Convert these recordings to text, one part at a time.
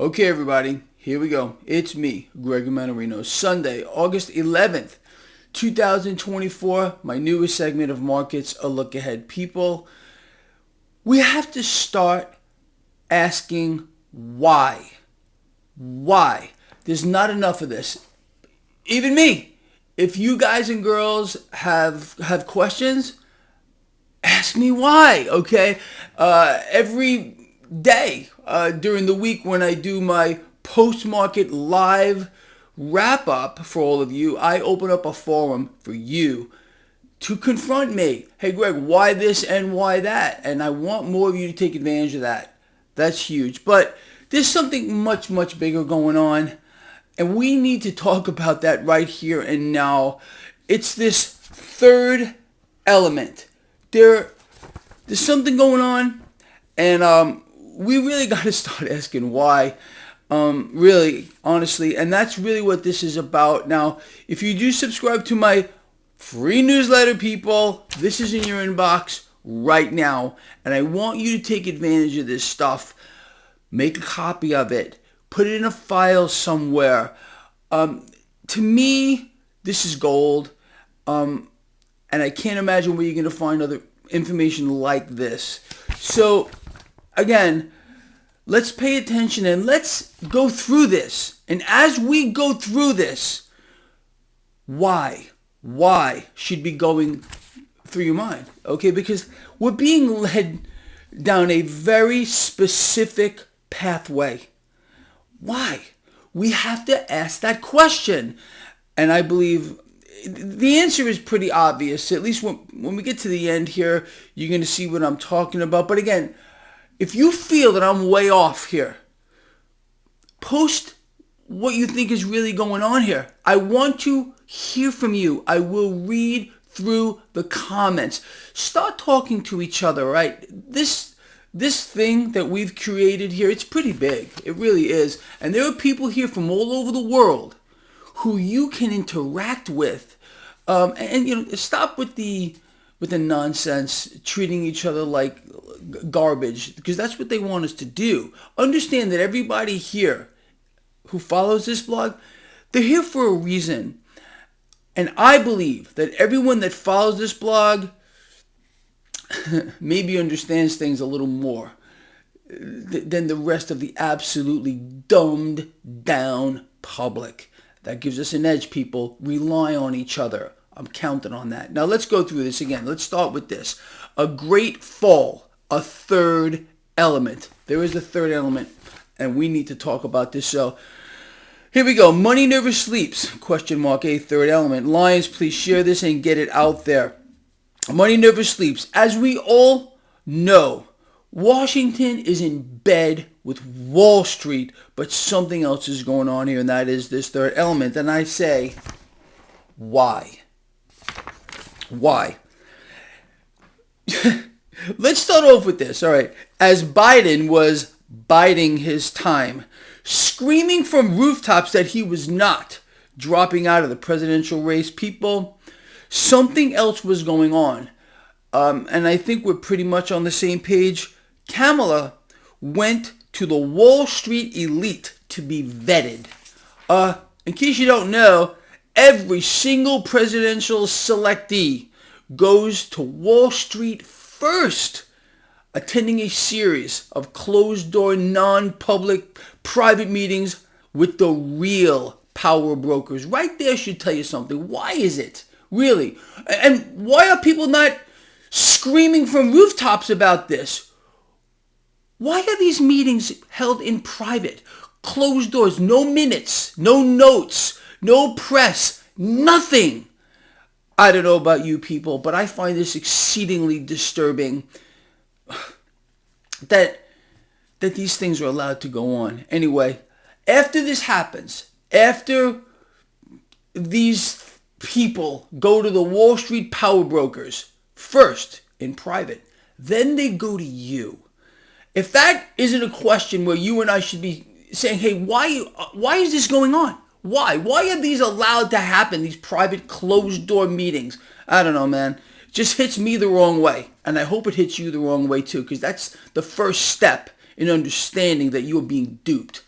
Okay, everybody, here we go. It's me, Gregory Mannarino. Sunday, August 11th, 2024, my newest segment of Markets, A Look Ahead. People, we have to start asking why. Why? There's not enough of this. Even me. If you guys and girls have questions, ask me why, okay? Every day during the week when I do my post-market live wrap-up for all of you, I open up a forum for you to confront me. Hey, Greg, why this and why that? And I want more of you to take advantage of that. That's huge. But there's something much, much bigger going on, and we need to talk about that right here and now. It's this third element. There's something going on, and we really got to start asking why, really, honestly, and that's really what this is about. Now, if you do subscribe to my free newsletter, people, this is in your inbox right now, and I want you to take advantage of this stuff. Make a copy of it. Put it in a file somewhere. To me, this is gold, and I can't imagine where you're going to find other information like this. So, again, let's pay attention and let's go through this. And as we go through this, why should be going through your mind? Okay, because we're being led down a very specific pathway. Why? We have to ask that question. And I believe the answer is pretty obvious. At least when we get to the end here, you're going to see what I'm talking about. But again, if you feel that I'm way off here, post what you think is really going on here. I want to hear from you. I will read through the comments. Start talking to each other, right? This thing that we've created here, it's pretty big. It really is. And there are people here from all over the world who you can interact with. And stop with the nonsense, treating each other like garbage, because that's what they want us to do. Understand that everybody here who follows this blog, they're here for a reason. And I believe that everyone that follows this blog maybe understands things a little more than the rest of the absolutely dumbed down public. That gives us an edge, people. Rely on each other. I'm counting on that. Now let's go through this again. Let's start with this. A great fall, a third element. There is a third element, and we need to talk about this. So here we go. Money never sleeps, question mark, a third element. Lions, please share this and get it out there. Money never sleeps. As we all know, Washington is in bed with Wall Street, but something else is going on here, and that is this third element. And I say, why? Why? Let's start off with this. All right. As Biden was biding his time, screaming from rooftops that he was not dropping out of the presidential race, people, something else was going on. And I think we're pretty much on the same page. Kamala went to the Wall Street elite to be vetted. In case you don't know, every single presidential selectee goes to Wall Street first, attending a series of closed-door, non-public, private meetings with the real power brokers. Right there should tell you something. Why is it? Really? And why are people not screaming from rooftops about this? Why are these meetings held in private? Closed doors, no minutes, no notes, no press, nothing. I don't know about you people, but I find this exceedingly disturbing that these things are allowed to go on. Anyway, after this happens, after these people go to the Wall Street power brokers first in private, then they go to you. If that isn't a question where you and I should be saying, hey, why is this going on? Why? Why are these allowed to happen, these private closed-door meetings? I don't know, man. It just hits me the wrong way. And I hope it hits you the wrong way, too, because that's the first step in understanding that you are being duped.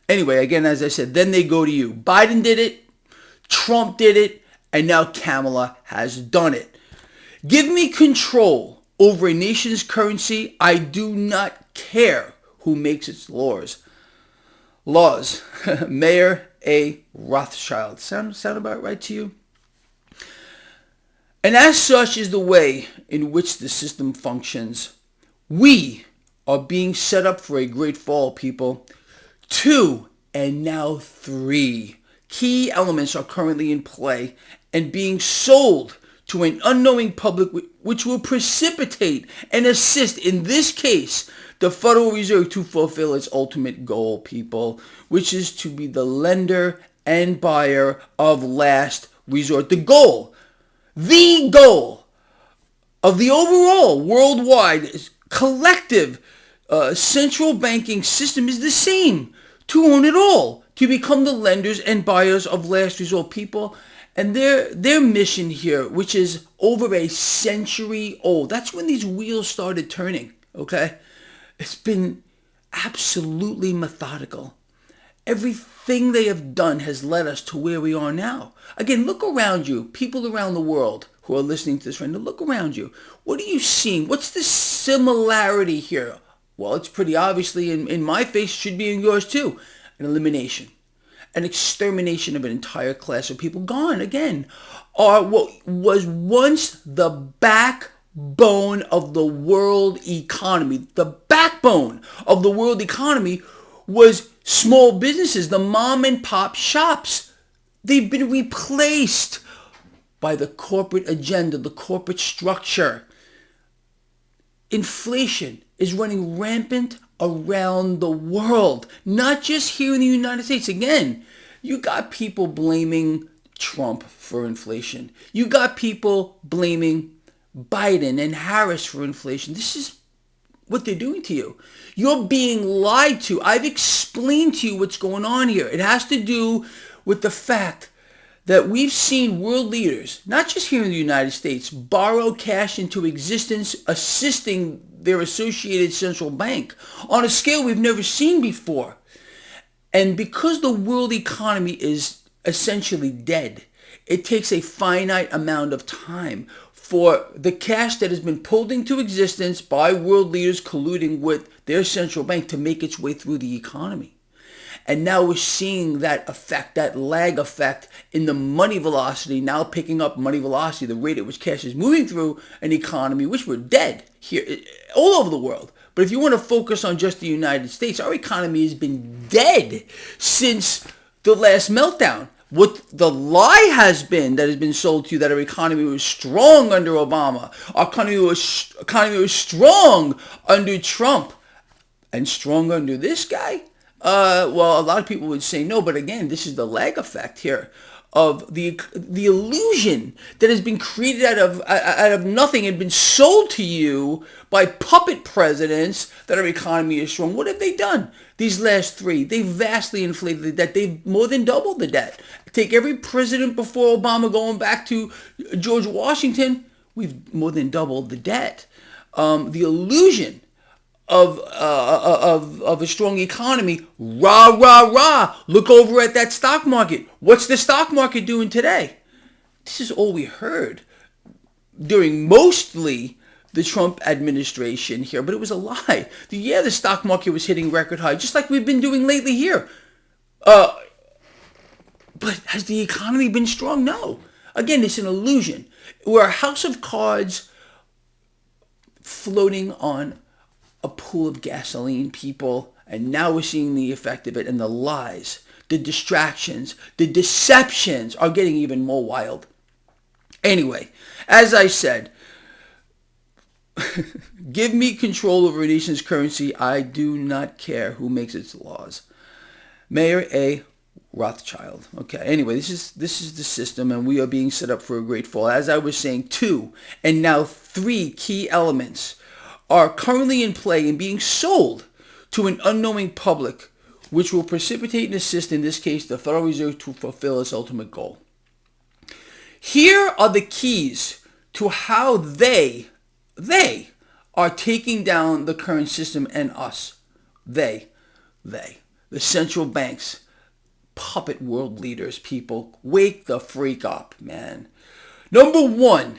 Anyway, again, as I said, then they go to you. Biden did it, Trump did it, and now Kamala has done it. Give me control over a nation's currency. I do not care who makes its laws. Mayor A. Rothschild. Sound about right to you? And as such is the way in which the system functions. We are being set up for a great fall, people. 2 and now 3 key elements are currently in play and being sold to an unknowing public, which will precipitate and assist, in this case, the Federal Reserve to fulfill its ultimate goal, people, which is to be the lender and buyer of last resort. The goal of the overall worldwide collective central banking system is the same: to own it all, to become the lenders and buyers of last resort, people. And their mission here, which is over a century old, that's when these wheels started turning, okay? It's been absolutely methodical. Everything they have done has led us to where we are now. Again, look around you, people around the world who are listening to this right now, look around you. What are you seeing? What's the similarity here? Well, it's pretty obviously in my face, should be in yours too. An elimination. An extermination of an entire class of people gone again, are what was once the backbone of the world economy. The backbone of the world economy was small businesses, the mom and pop shops. They've been replaced by the corporate agenda, the corporate structure. Inflation is running rampant around the world, not just here in the United States. Again, you got people blaming Trump for inflation. You got people blaming Biden and Harris for inflation. This is what they're doing to you. You're being lied to. I've explained to you what's going on here. It has to do with the fact that we've seen world leaders, not just here in the United States, borrow cash into existence, assisting their associated central bank on a scale we've never seen before. And because the world economy is essentially dead, it takes a finite amount of time for the cash that has been pulled into existence by world leaders colluding with their central bank to make its way through the economy. And now we're seeing that effect, that lag effect in the money velocity, now picking up money velocity, the rate at which cash is moving through an economy, which we're dead here, all over the world. But if you want to focus on just the United States, our economy has been dead since the last meltdown. What the lie has been that has been sold to you, that our economy was strong under Obama, our economy was strong under Trump, and strong under this guy? Well, a lot of people would say no, but again, this is the lag effect here of the illusion that has been created out of nothing and been sold to you by puppet presidents that our economy is strong. What have they done? These last 3, they've vastly inflated the debt. They've more than doubled the debt. Take every president before Obama, going back to George Washington, we've more than doubled the debt. The illusion of a strong economy, rah, rah, rah. Look over at that stock market. What's the stock market doing today? This is all we heard during mostly the Trump administration here, but it was a lie. The stock market was hitting record high, just like we've been doing lately here. But has the economy been strong? No. Again, it's an illusion. We're a house of cards floating on a pool of gasoline, people, and now we're seeing the effect of it, and the lies, the distractions, the deceptions are getting even more wild. Anyway, as I said, give me control over a nation's currency. I do not care who makes its laws. Mayor A. Rothschild. Okay, anyway, this is the system, and we are being set up for a great fall. As I was saying, 2 and now 3 key elements are currently in play and being sold to an unknowing public, which will precipitate and assist, in this case, the Federal Reserve to fulfill its ultimate goal. Here are the keys to how they are taking down the current system and us. They. the central banks, puppet world leaders, people, wake the freak up, man. Number one,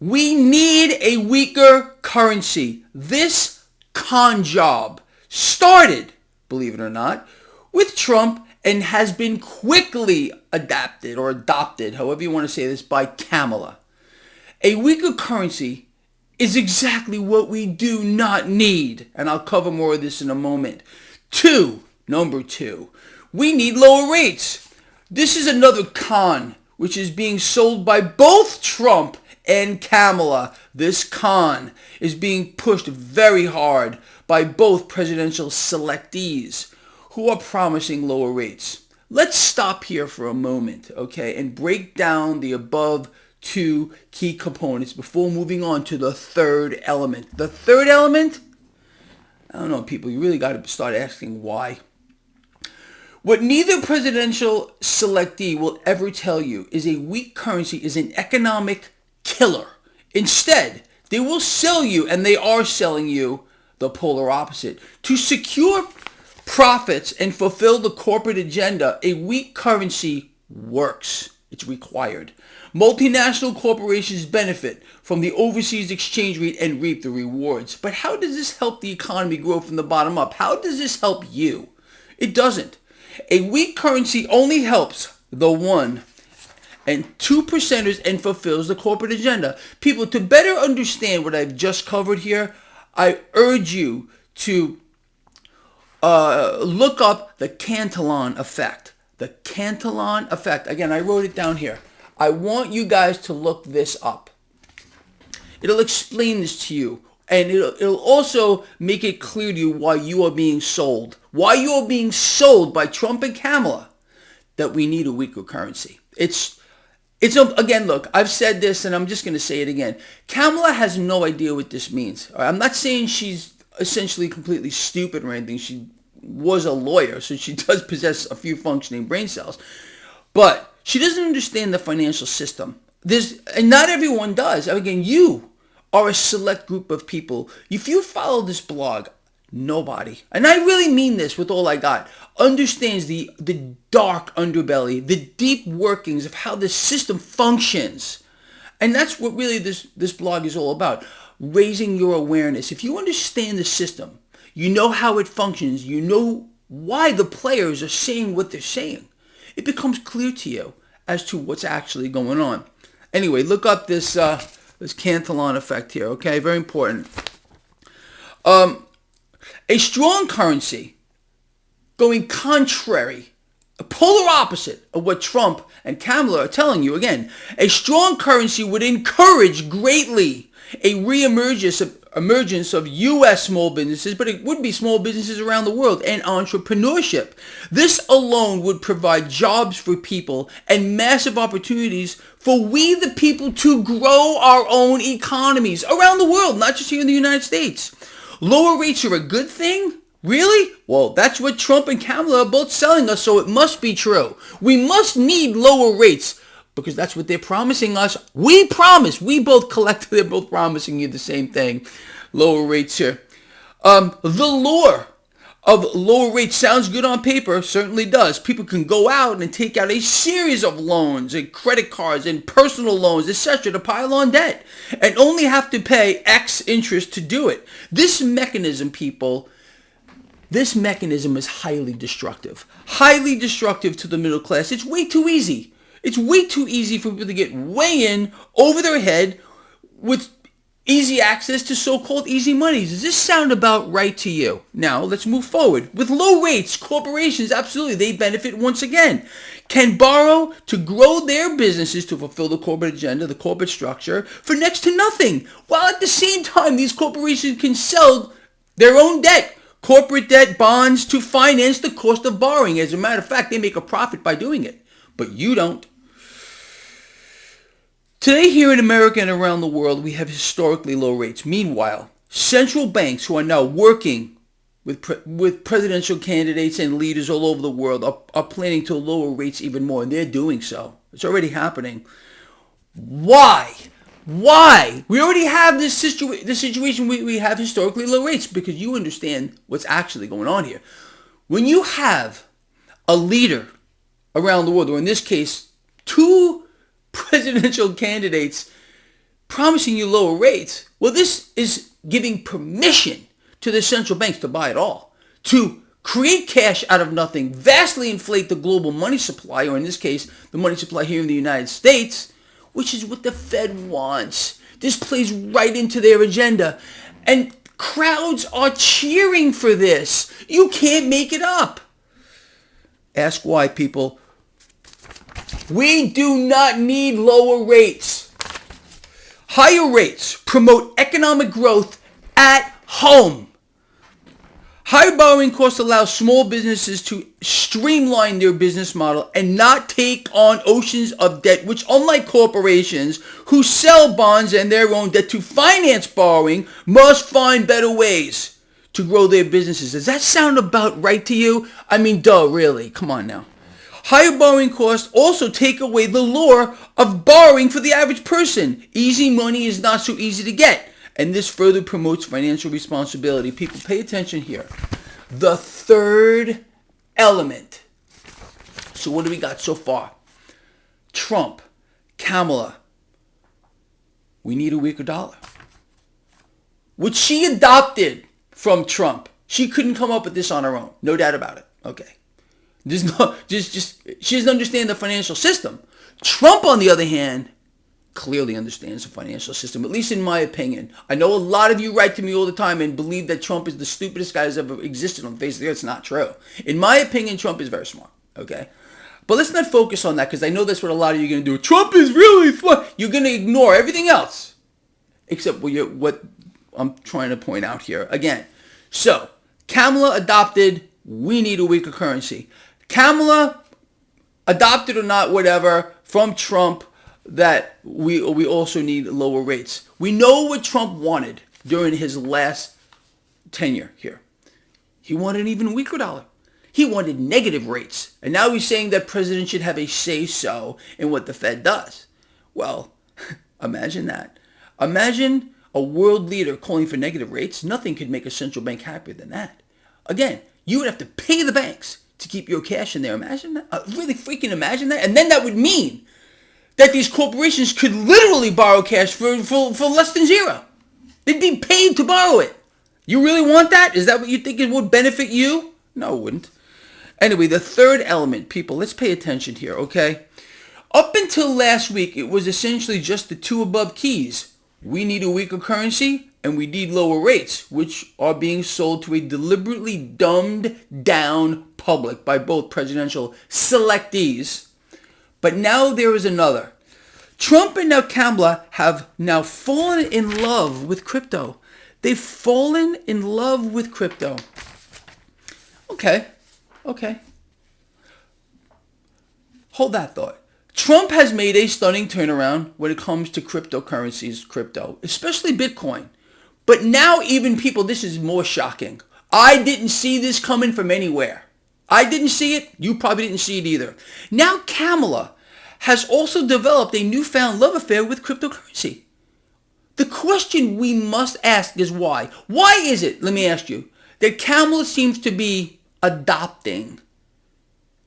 we need a weaker currency. This con job started, believe it or not, with Trump and has been quickly adopted, however you want to say this, by Kamala. A weaker currency is exactly what we do not need, and I'll cover more of this in a moment. Number two, we need lower rates. This is another con which is being sold by both Trump and Kamala. This con is being pushed very hard by both presidential selectees who are promising lower rates. Let's stop here for a moment, okay, and break down the above two key components before moving on to the third element. The third element? I don't know, people, you really got to start asking why. What neither presidential selectee will ever tell you is a weak currency is an economic killer. Instead, they will sell you, and they are selling you, the polar opposite. To secure profits and fulfill the corporate agenda, a weak currency works. It's required. Multinational corporations benefit from the overseas exchange rate and reap the rewards. But how does this help the economy grow from the bottom up? How does this help you? It doesn't. A weak currency only helps the 1% and 2% and fulfills the corporate agenda. People, to better understand what I've just covered here, I urge you to look up the Cantillon effect. The Cantillon effect. Again, I wrote it down here. I want you guys to look this up. It'll explain this to you. And it'll also make it clear to you why you are being sold. Why you are being sold by Trump and Kamala that we need a weaker currency. Again, look, I've said this and I'm just going to say it again. Kamala has no idea what this means. I'm not saying she's essentially completely stupid or anything. She was a lawyer, so she does possess a few functioning brain cells. But she doesn't understand the financial system. And not everyone does. Again, you are a select group of people. If you follow this blog, nobody, and I really mean this with all I got, understands the dark underbelly, the deep workings of how the system functions. And that's what really this blog is all about, raising your awareness. If you understand the system, you know how it functions, you know why the players are saying what they're saying, it becomes clear to you as to what's actually going on. Anyway, look up this Cantillon effect here, okay? Very important. A strong currency going contrary, a polar opposite of what Trump and Kamala are telling you. Again, a strong currency would encourage greatly a emergence of U.S. small businesses, but it would be small businesses around the world and entrepreneurship. This alone would provide jobs for people and massive opportunities for we the people to grow our own economies around the world, not just here in the United States. Lower rates are a good thing? Really? Well, that's what Trump and Kamala are both selling us, so it must be true. We must need lower rates because that's what they're promising us. We promise. We both collectively are both promising you the same thing. Lower rates here. The lure of lower rates sounds good on paper, certainly does. People can go out and take out a series of loans and credit cards and personal loans, etc. to pile on debt and only have to pay X interest to do it. This mechanism, people, this mechanism is highly destructive. Highly destructive to the middle class. It's way too easy. It's way too easy for people to get way in over their head with easy access to so-called easy money. Does this sound about right to you? Now, let's move forward. With low rates, corporations, absolutely, they benefit once again. Can borrow to grow their businesses to fulfill the corporate agenda, the corporate structure, for next to nothing. While at the same time, these corporations can sell their own debt, corporate debt, bonds, to finance the cost of borrowing. As a matter of fact, they make a profit by doing it. But you don't. Today here in America and around the world, we have historically low rates. Meanwhile, central banks who are now working with presidential candidates and leaders all over the world are planning to lower rates even more, and they're doing so. It's already happening. Why? Why? We already have this situation. We have historically low rates because you understand what's actually going on here. When you have a leader around the world, or in this case, two presidential candidates promising you lower rates, well, this is giving permission to the central banks to buy it all, to create cash out of nothing, vastly inflate the global money supply, or in this case, the money supply here in the United States, which is what the Fed wants. This plays right into their agenda. And crowds are cheering for this. You can't make it up. Ask why, people. We do not need lower rates. Higher rates promote economic growth at home. Higher borrowing costs allow small businesses to streamline their business model and not take on oceans of debt, which, unlike corporations who sell bonds and their own debt to finance borrowing, must find better ways to grow their businesses. Does that sound about right to you? I mean, duh, really. Come on now. Higher borrowing costs also take away the lure of borrowing for the average person. Easy money is not so easy to get. And this further promotes financial responsibility. People, pay attention here. The third element. So what do we got so far? Trump, Kamala. We need a weaker dollar. Which she adopted from Trump. She couldn't come up with this on her own. No doubt about it. Okay. There's no, she doesn't understand the financial system. Trump, on the other hand, clearly understands the financial system, at least in my opinion. I know a lot of you write to me all the time and believe that Trump is the stupidest guy who's ever existed on the face of the earth. It's not true. In my opinion, Trump is very smart, okay? But let's not focus on that, because I know that's what a lot of you are going to do. Trump is really smart. You're going to ignore everything else except what I'm trying to point out here. Again, so Kamala adopted, we need a weaker currency. Kamala adopted or not, whatever, from Trump, that we also need lower rates. We know what Trump wanted during his last tenure here. He wanted an even weaker dollar. He wanted negative rates. And now he's saying that president should have a say-so in what the Fed does. Well, imagine that. Imagine a world leader calling for negative rates. Nothing could make a central bank happier than that. Again, you would have to pay the banks to keep your cash in there. Imagine that. Really freaking imagine that. And then that would mean that these corporations could literally borrow cash for less than zero. They'd be paid to borrow it. You really want that? Is that what you think it would benefit you? No, it wouldn't. Anyway, the third element, people, let's pay attention here, okay? Up until last week, it was essentially just the two above keys. We need a weaker currency and we need lower rates, which are being sold to a deliberately dumbed down public by both presidential selectees. But now there is another. Trump and now Kamala have now fallen in love with crypto. They've fallen in love with crypto. Okay. Hold that thought. Trump has made a stunning turnaround when it comes to cryptocurrencies, especially Bitcoin. But now even people, this is more shocking. I didn't see this coming from anywhere. I didn't see it. You probably didn't see it either. Now Kamala has also developed a newfound love affair with cryptocurrency. The question we must ask is why? Why is it, let me ask you, that Kamala seems to be adopting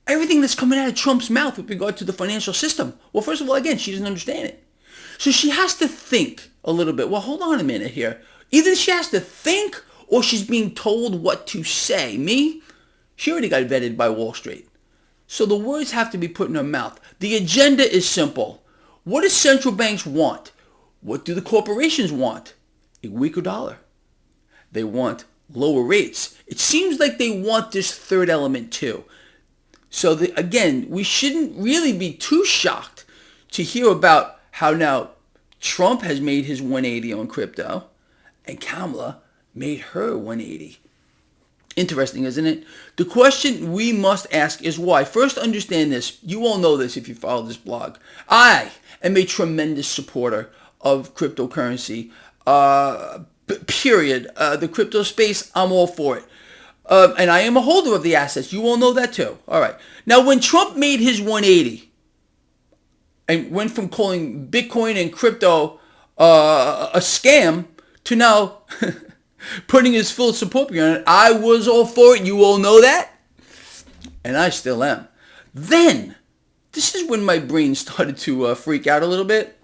everything that's coming out of Trump's mouth with regard to the financial system? Well, first of all, again, she doesn't understand it. So she has to think a little bit. Well, hold on a minute here. Either she has to think or she's being told what to say. Me? She already got vetted by Wall Street. So the words have to be put in her mouth. The agenda is simple. What do central banks want? What do the corporations want? A weaker dollar. They want lower rates. It seems like they want this third element too. So again, we shouldn't really be too shocked to hear about how now Trump has made his 180 on crypto and Kamala made her 180. Interesting, isn't it? The question we must ask is why. First, understand this. You all know this if you follow this blog. I am a tremendous supporter of cryptocurrency. Period. The crypto space, I'm all for it. And I am a holder of the assets. You all know that too. All right. Now, when Trump made his 180 and went from calling Bitcoin and crypto a scam to now putting his full support behind it, I was all for it. You all know that. and I still am. Then, this is when my brain started to freak out a little bit.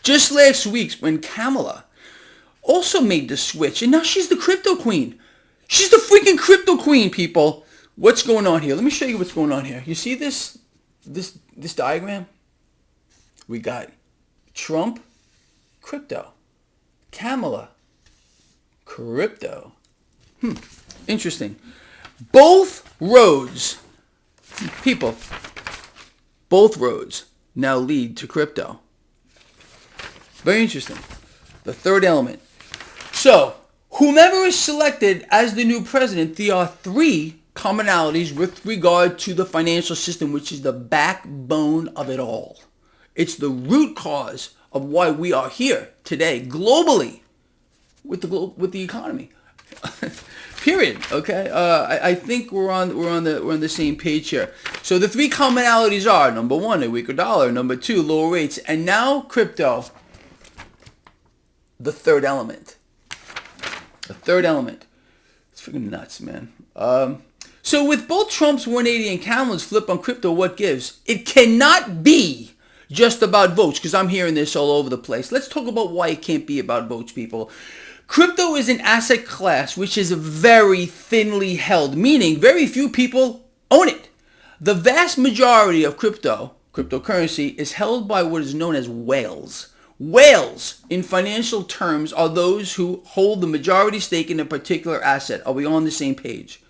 Just last week when Kamala also made the switch, and now she's the crypto queen. She's the freaking crypto queen, people. What's going on here? Let me show you what's going on here. You see this diagram? We got Trump, crypto. Kamala, crypto. Interesting. Both roads, people, both roads now lead to crypto. Very interesting. The third element. So, whomever is selected as the new president, there are three commonalities with regard to the financial system, which is the backbone of it all. It's the root cause of why we are here today, globally, with the economy. Period. Okay. I think we're on the same page here. So the three commonalities are: number one, a weaker dollar; number two, lower rates; and now crypto. The third element. The third element. It's freaking nuts, man. So with both Trump's 180 and Kamala's flip on crypto, what gives? It cannot be just about votes, because I'm hearing this all over the place. Let's talk about why it can't be about votes, people. Crypto is an asset class which is very thinly held, meaning very few people own it. The vast majority of cryptocurrency, is held by what is known as whales. Whales, in financial terms, are those who hold the majority stake in a particular asset. Are we on the same page?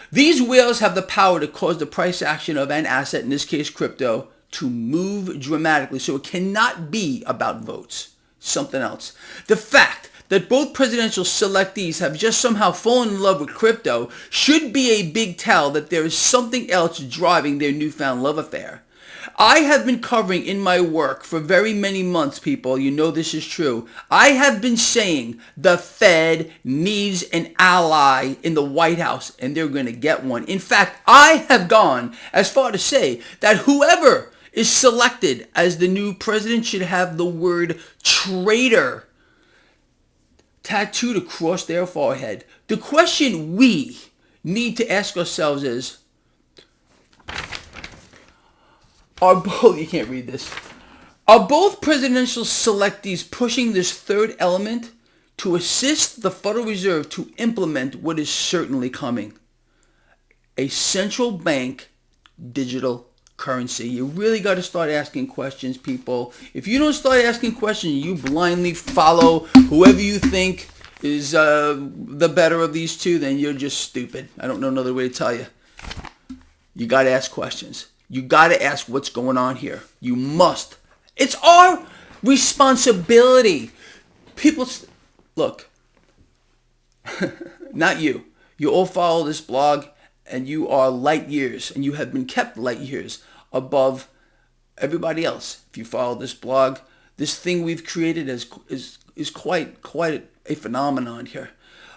These whales have the power to cause the price action of an asset, in this case crypto, to move dramatically. So it cannot be about votes. Something else. The fact that both presidential selectees have just somehow fallen in love with crypto should be a big tell that there is something else driving their newfound love affair. I have been covering in my work for very many months, people. You know this is true. I have been saying the Fed needs an ally in the White House, and they're going to get one. In fact, I have gone as far to say that whoever is selected as the new president should have the word traitor tattooed across their forehead. The question we need to ask ourselves is, you can't read this. Are both presidential selectees pushing this third element to assist the Federal Reserve to implement what is certainly coming? A central bank digital currency. You really got to start asking questions, people. If you don't start asking questions, you blindly follow whoever you think is the better of these two, then you're just stupid. I don't know another way to tell you. You got to ask questions. You got to ask what's going on here. You must. It's our responsibility. People, look, not you. You all follow this blog, and you are light years, and you have been kept light years above everybody else. If you follow this blog, this thing we've created is quite a phenomenon here.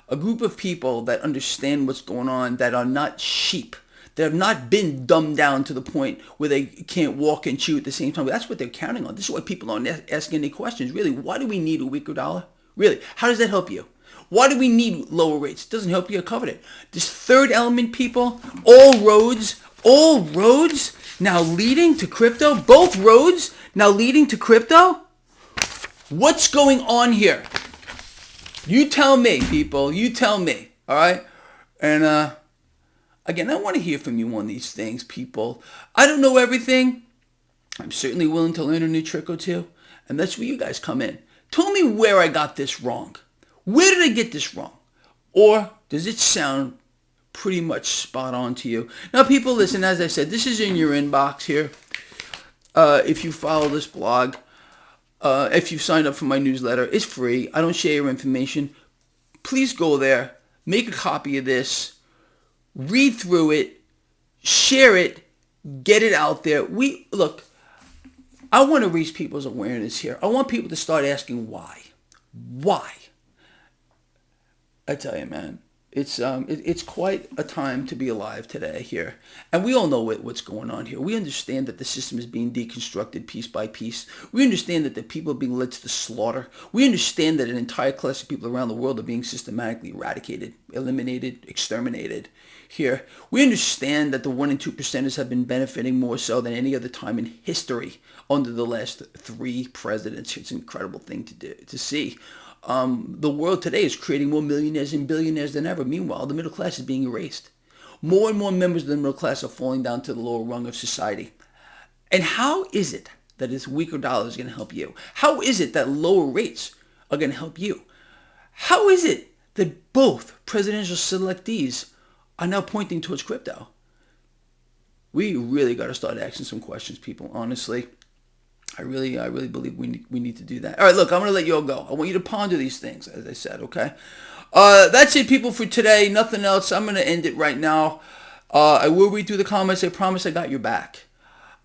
A group of people that understand what's going on, that are not sheep. They have not been dumbed down to the point where they can't walk and chew at the same time. That's what they're counting on. This is why people aren't asking any questions. Really, why do we need a weaker dollar? Really, how does that help you? Why do we need lower rates? It doesn't help you. I covered it. This third element, people, all roads now leading to crypto. Both roads now leading to crypto. What's going on here? You tell me, people. You tell me. All right? And, again, I want to hear from you on these things, people. I don't know everything. I'm certainly willing to learn a new trick or two. And that's where you guys come in. Tell me where I got this wrong. Where did I get this wrong? Or does it sound pretty much spot on to you? Now, people, listen, as I said, this is in your inbox here. If you follow this blog, if you've signed up for my newsletter, it's free. I don't share your information. Please go there. Make a copy of this. Read through it, share it, get it out there. Look, I want to raise people's awareness here. I want people to start asking why. Why? I tell you, man, It's quite a time to be alive today here, and we all know what's going on here. We understand that the system is being deconstructed piece by piece. We understand that the people are being led to the slaughter. We understand that an entire class of people around the world are being systematically eradicated, eliminated, exterminated. Here, we understand that the 1 and 2%ers have been benefiting more so than any other time in history under the last 3 presidents. It's an incredible thing to see. The world today is creating more millionaires and billionaires than ever. Meanwhile, the middle class is being erased. More and more members of the middle class are falling down to the lower rung of society. And how is it that this weaker dollar is going to help you? How is it that lower rates are going to help you? How is it that both presidential selectees are now pointing towards crypto? We really got to start asking some questions, people, honestly. I really believe we need to do that. All right, look, I'm going to let you all go. I want you to ponder these things, as I said, okay? That's it, people, for today. Nothing else. I'm going to end it right now. I will read through the comments. I promise I got your back.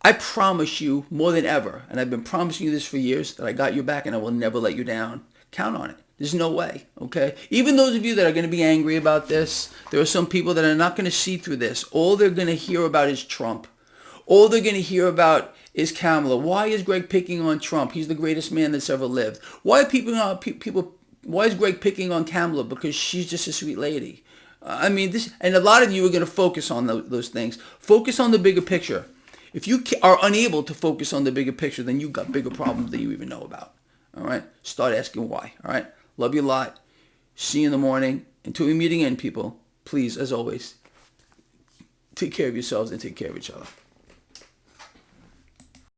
I promise you more than ever, and I've been promising you this for years, that I got your back and I will never let you down. Count on it. There's no way, okay? Even those of you that are going to be angry about this, there are some people that are not going to see through this. All they're going to hear about is Trump. All they're going to hear about is Kamala. Why is Greg picking on Trump? He's the greatest man that's ever lived. Why is Greg picking on Kamala? Because she's just a sweet lady. And a lot of you are going to focus on those things. Focus on the bigger picture. If you are unable to focus on the bigger picture, then you've got bigger problems than you even know about. All right? Start asking why. All right? Love you a lot. See you in the morning. Until we meet again, people, please, as always, take care of yourselves and take care of each other.